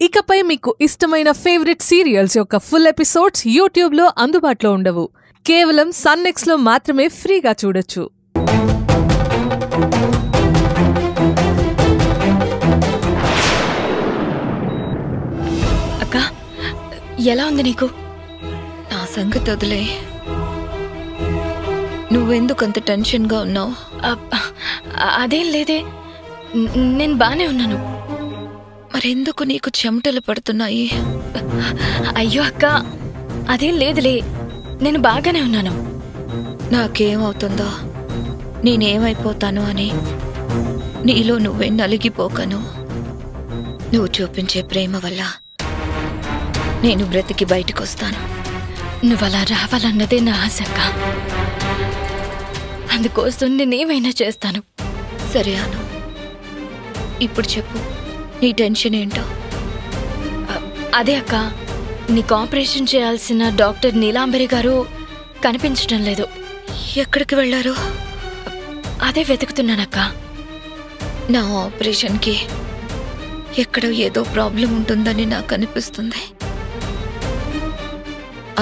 ఇకపై మీకు ఇష్టమైన ఫేవరెట్ సీరియల్స్ యొక్క ఫుల్ ఎపిసోడ్స్ యూట్యూబ్లో అందుబాటులో ఉండవు. కేవలం సన్నెక్స్లో మాత్రమే ఫ్రీగా చూడొచ్చు. అక్క, ఎలా ఉంది నీకు? నా సంగతి వదిలే. నువ్వెందుకంత టెన్షన్గా ఉన్నావు? అదేం లేదే, నేను బానే ఉన్నాను. మరెందుకు నీకు చెమటలు పడుతున్నాయి? అయ్యో అక్క, అదేం లేదులే, నేను బాగానే ఉన్నాను. నాకేమవుతుందో, నేనేమైపోతాను అని నీలో నువ్వే నలిగిపోకను. నువ్వు చూపించే ప్రేమ వల్ల నేను బ్రతికి బయటకొస్తాను. నువ్వలా రావాలన్నదే నా ఆశ అక్క. అందుకోసం నేనేమైనా చేస్తాను. సరే అను, ఇప్పుడు చెప్పు, నీ టెన్షన్ ఏంటో? అదే అక్క, నీకు ఆపరేషన్ చేయాల్సిన డాక్టర్ నీలాంబరి గారు కనిపించడం లేదు. ఎక్కడికి వెళ్ళారు? అదే వెతుకుతున్నానక్క. నా ఆపరేషన్కి ఎక్కడో ఏదో ప్రాబ్లం ఉంటుందని నాకు అనిపిస్తుంది.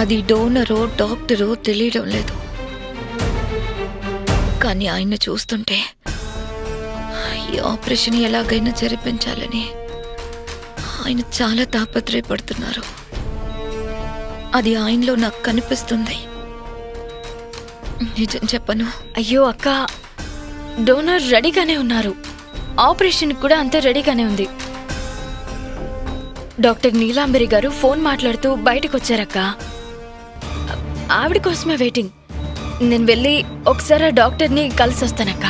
అది డోనరో డాక్టరో తెలియడం లేదు. కానీ ఆయన చూస్తుంటే ఈ ఆపరేషన్ ఎలాగైనా జరిపించాలని ఆయన చాలా తాపత్రయపడుతున్నారు. అది ఆయనలో నాకు కనిపిస్తుంది. నిజం చెప్పను. అయ్యో అక్క, డోనర్ రెడీగానే ఉన్నారు. ఆపరేషన్ కూడా అంతే రెడీగానే ఉంది. డాక్టర్ నీలాంబరి గారు ఫోన్ మాట్లాడుతూ బయటకు వచ్చారక్క. ఆవిడ కోసమే వెయిటింగ్. నేను వెళ్ళి ఒకసారి డాక్టర్ని కలిసి వస్తానక్క.